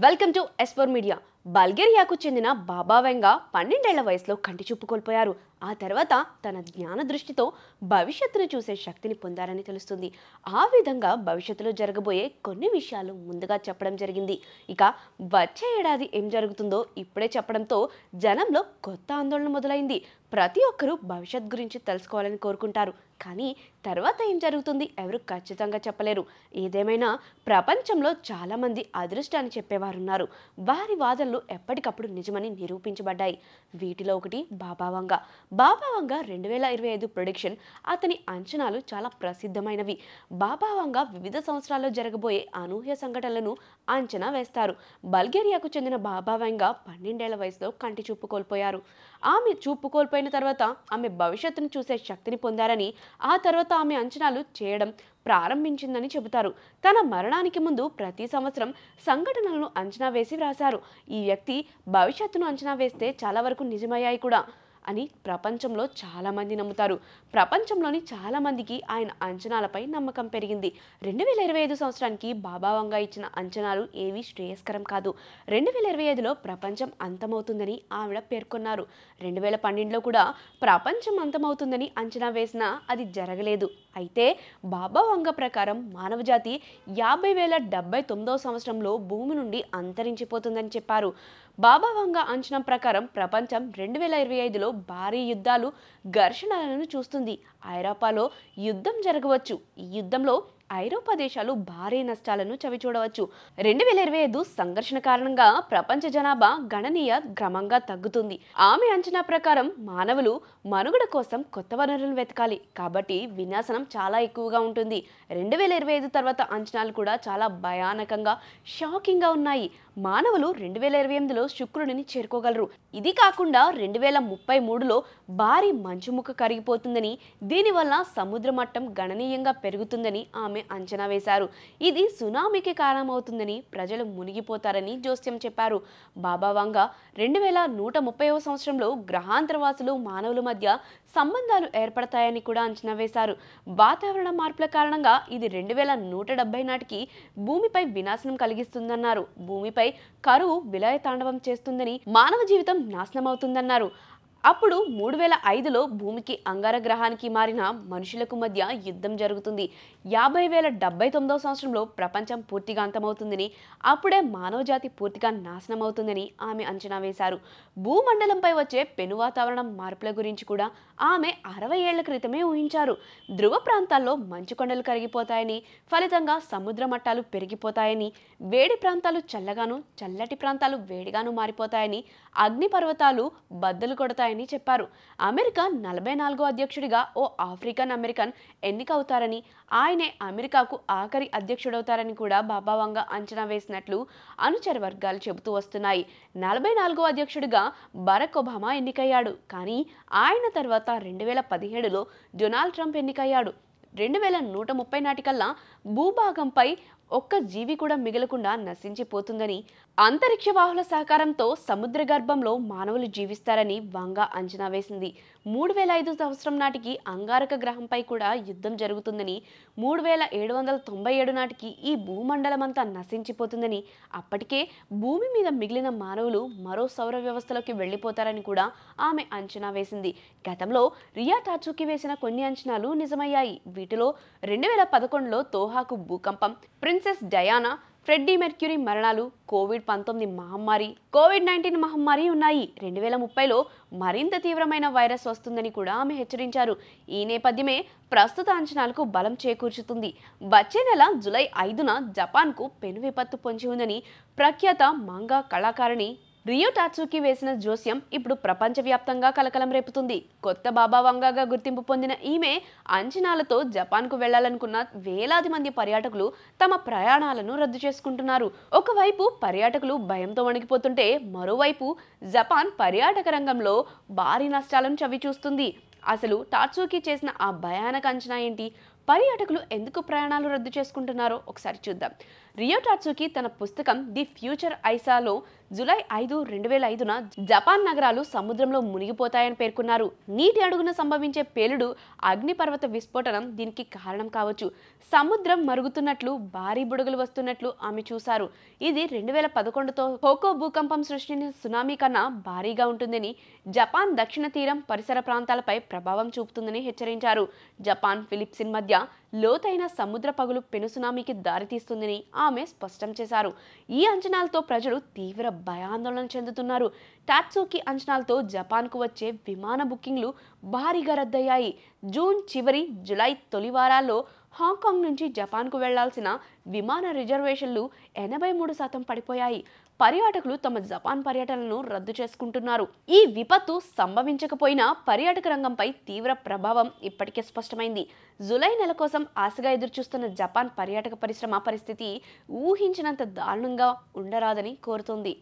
Welcome to S4 media. బల్గేరియాకు చెందిన బాబా వెంగా 12 ఏళ్ల వయసులో కంటి చూపు కోల్పోయారు. ఆ తర్వాత తన జ్ఞాన దృష్టితో భవిష్యత్తును చూసే శక్తిని పొందారని తెలుస్తుంది. ఆ విధంగా భవిష్యత్తులో జరగబోయే కొన్ని విషయాలు ముందుగా చెప్పడం జరిగింది. ఇక వచ్చే ఏడాది ఏం జరుగుతుందో ఇప్పుడే చెప్పడంతో జనంలో కొత్త ఆందోళన మొదలైంది. ప్రతి ఒక్కరూ భవిష్యత్ గురించి తెలుసుకోవాలని కోరుకుంటారు. కానీ తర్వాత ఏం జరుగుతుంది ఎవరు ఖచ్చితంగా చెప్పలేరు. ఏదేమైనా ప్రపంచంలో చాలామంది అదృష్టాన్ని చెప్పేవారున్నారు. వారి వాదనలు ఎప్పటికప్పుడు నిజమని నిరూపించబడ్డాయి. వీటిలో ఒకటి బాబా వంగా. బాబా వంగా 2025 ప్రొడిక్షన్, అతని అంచనాలు చాలా ప్రసిద్ధమైనవి. బాబా వంగా వివిధ సంవత్సరాల్లో జరగబోయే అనూహ్య సంఘటనలను అంచనా వేస్తారు. బల్గేరియాకు చెందిన బాబా వంగా 12 ఏళ్ల వయసులో కంటి చూపు కోల్పోయారు. ఆమె చూపు కోల్పోయిన తర్వాత ఆమె భవిష్యత్తును చూసే శక్తిని పొందారని, ఆ తర్వాత ఆమె అంచనాలు చేయడం ప్రారంభించిందని చెబుతారు. తన మరణానికి ముందు ప్రతి సంవత్సరం సంఘటనలను అంచనా వేసి వ్రాశారు. ఈ వ్యక్తి భవిష్యత్తును అంచనా వేస్తే చాలా వరకు నిజమయ్యాయి కూడా అని ప్రపంచంలో చాలా మంది నమ్ముతారు. ప్రపంచంలోని చాలా మందికి ఆయన అంచనాలపై నమ్మకం పెరిగింది. 2025 సంవత్సరానికి బాబా వంగా ఇచ్చిన అంచనాలు ఏవీ శ్రేయస్కరం కాదు. 2025లో ప్రపంచం అంతమవుతుందని ఆవిడ పేర్కొన్నారు. 2012లో కూడా ప్రపంచం అంతమవుతుందని అంచనా వేసినా అది జరగలేదు. అయితే బాబా వంగా ప్రకారం మానవజాతి 50,079వ సంవత్సరంలో భూమి నుండి అంతరించిపోతుందని చెప్పారు. బాబా వంగా అంచనా ప్రకారం ప్రపంచం 2025లో భారీ యుద్ధాలు, ఘర్షణలను చూస్తుంది. ఐరోపాలో యుద్ధం జరగవచ్చు. ఈ యుద్ధంలో ఐరోపా దేశాలు భారీ నష్టాలను చవిచూడవచ్చు. 2025 సంఘర్షణ కారణంగా ప్రపంచ జనాభా గణనీయ క్రమంగా తగ్గుతుంది. ఆమె అంచనా ప్రకారం మానవులు మనుగడ కోసం కొత్త వనరులను వెతకాలి. కాబట్టి వినాశనం చాలా ఎక్కువగా ఉంటుంది. 2025 తర్వాత అంచనాలు కూడా చాలా భయానకంగా, షాకింగ్గా ఉన్నాయి. మానవులు 2028లో శుక్రుడిని చేరుకోగలరు. ఇది కాకుండా 2033లో భారీ మంచుముక్క కరిగిపోతుందని, దీనివల్ల సముద్ర మట్టం గణనీయంగా పెరుగుతుందని ఆమె అంచనా వేశారు. ఇది సునామీకి కారణమవుతుందని, ప్రజలు మునిగిపోతారని జోస్యం చెప్పారు. బాబా వంగా 2130వ సంవత్సరంలో గ్రహాంతరవాసులు మానవుల మధ్య సంబంధాలు ఏర్పడతాయని కూడా అంచనా వేశారు. వాతావరణ మార్పుల కారణంగా ఇది 2170 నాటికి భూమిపై వినాశనం కలిగిస్తుందన్నారు. భూమిపై కరువు విలయతాండవం చేస్తుందని, మానవ జీవితం నాశనమవుతుందన్నారు. అప్పుడు 3005లో భూమికి అంగారగ్రహానికి మారిన మనుషులకు మధ్య యుద్ధం జరుగుతుంది. 50,079వ సంవత్సరంలో ప్రపంచం పూర్తిగా అంతమవుతుందని, అప్పుడే మానవజాతి పూర్తిగా నాశనం అవుతుందని ఆమె అంచనా వేశారు. భూమండలంపై వచ్చే పెను వాతావరణ మార్పుల గురించి కూడా ఆమె 60 ఏళ్ల క్రితమే ఊహించారు. ధ్రువ ప్రాంతాల్లో మంచు కొండలు కరిగిపోతాయని, ఫలితంగా సముద్ర మట్టాలు పెరిగిపోతాయని, వేడి ప్రాంతాలు చల్లగాను, చల్లటి ప్రాంతాలు వేడిగాను మారిపోతాయని, అగ్నిపర్వతాలు బద్దలు కొడతాయని చెప్పారు. అమెరికా 44వ అధ్యక్షుడిగా ఓ ఆఫ్రికన్ అమెరికన్ ఎన్నికవుతారని, ఆయనే అమెరికాకు ఆఖరి అధ్యక్షుడవుతారని కూడా బాబా వంగా అంచనా వేసినట్లు అనుచర వర్గాలు చెబుతూ వస్తున్నాయి. 44వ అధ్యక్షుడిగా బరాక్ ఒబామా ఎన్నికయ్యాడు. కానీ ఆయన తర్వాత 2017లో డొనాల్డ్ ట్రంప్ ఎన్నికయ్యాడు. 2130 నాటికల్లా భూభాగంపై ఒక్క జీవి కూడా మిగలకుండా నశించిపోతుందని, అంతరిక్ష వాహుల సహకారంతో సముద్ర గర్భంలో మానవులు జీవిస్తారని వంగా అంచనా వేసింది. 3005 సంవత్సరం నాటికి అంగారక గ్రహంపై కూడా యుద్ధం జరుగుతుందని, 3797 నాటికి ఈ భూమండలమంతా నశించిపోతుందని, అప్పటికే భూమి మీద మిగిలిన మానవులు మరో సౌర వ్యవస్థలోకి వెళ్లిపోతారని కూడా ఆమె అంచనా వేసింది. గతంలో రియా టాట్సుకి వేసిన కొన్ని అంచనాలు నిజమయ్యాయి. వీటిలో 2011లో తోహాకు భూకంపం, ప్రిన్సెస్ డయానా, ఫ్రెడ్డీ మెర్క్యూరీ మరణాలు, కోవిడ్-19 మహమ్మారి ఉన్నాయి. 2030లో మరింత తీవ్రమైన వైరస్ వస్తుందని కూడా ఆమె హెచ్చరించారు. ఈ నేపథ్యమే ప్రస్తుత అంచనాలకు బలం చేకూర్చుతుంది. వచ్చే నెల జూలై 5న జపాన్కు పెను విపత్తు పొంచి ఉందని ప్రఖ్యాత మాంగా కళాకారిణి రియో టాట్సుకి వేసిన జోస్యం ఇప్పుడు ప్రపంచవ్యాప్తంగా కలకలం రేపుతుంది. కొత్త బాబా వంగాగా గుర్తింపు పొందిన ఈమె అంచనాలతో జపాన్కు వెళ్లాలనుకున్న వేలాది మంది పర్యాటకులు తమ ప్రయాణాలను రద్దు చేసుకుంటున్నారు. ఒకవైపు పర్యాటకులు భయంతో వణికిపోతుంటే, మరోవైపు జపాన్ పర్యాటక రంగంలో భారీ నష్టాలను చవిచూస్తుంది. అసలు టాట్సుకి చేసిన ఆ భయానక అంచనా ఏంటి? పర్యాటకులు ఎందుకు ప్రయాణాలు రద్దు చేసుకుంటున్నారో ఒకసారి చూద్దాం. రియో టాట్సుకి తన పుస్తకం ది ఫ్యూచర్ ఐసాలో జూలై 5, 2005న జపాన్ నగరాలు సముద్రంలో మునిగిపోతాయని పేర్కొన్నారు. నీటి అడుగున సంభవించే పేలుడు, అగ్నిపర్వత విస్ఫోటనం దీనికి కారణం కావచ్చు. సముద్రం మరుగుతున్నట్లు, భారీ బుడగలు వస్తున్నట్లు ఆమె చూశారు. ఇది 2011తో హోకో భూకంపం సృష్టించిన సునామీ కన్నా భారీగా ఉంటుందని, జపాన్ దక్షిణ తీరం పరిసర ప్రాంతాలపై ప్రభావం చూపుతుందని హెచ్చరించారు. జపాన్, ఫిలిప్పీన్స్ మధ్య లోతైన సముద్ర పగులు పెను సునామీకి దారితీస్తుందని ఆమె స్పష్టం చేశారు. ఈ అంచనాలతో ప్రజలు తీవ్ర భయాందోళన చెందుతున్నారు. టాట్సుకి అంచనాలతో జపాన్కు వచ్చే విమాన బుకింగ్లు భారీగా రద్దయ్యాయి. జూన్ చివరి, జూలై తొలి వారాల్లో హాంకాంగ్ నుంచి జపాన్కు వెళ్లాల్సిన విమాన రిజర్వేషన్లు 83% పడిపోయాయి. పర్యాటకులు తమ జపాన్ పర్యటనలను రద్దు చేసుకుంటున్నారు. ఈ విపత్తు సంభవించకపోయినా పర్యాటక రంగంపై తీవ్ర ప్రభావం ఇప్పటికే స్పష్టమైంది. జూలై నెల కోసం ఆశగా ఎదురుచూస్తున్న జపాన్ పర్యాటక పరిశ్రమ పరిస్థితి ఊహించినంత దారుణంగా ఉండరాదని కోరుతోంది.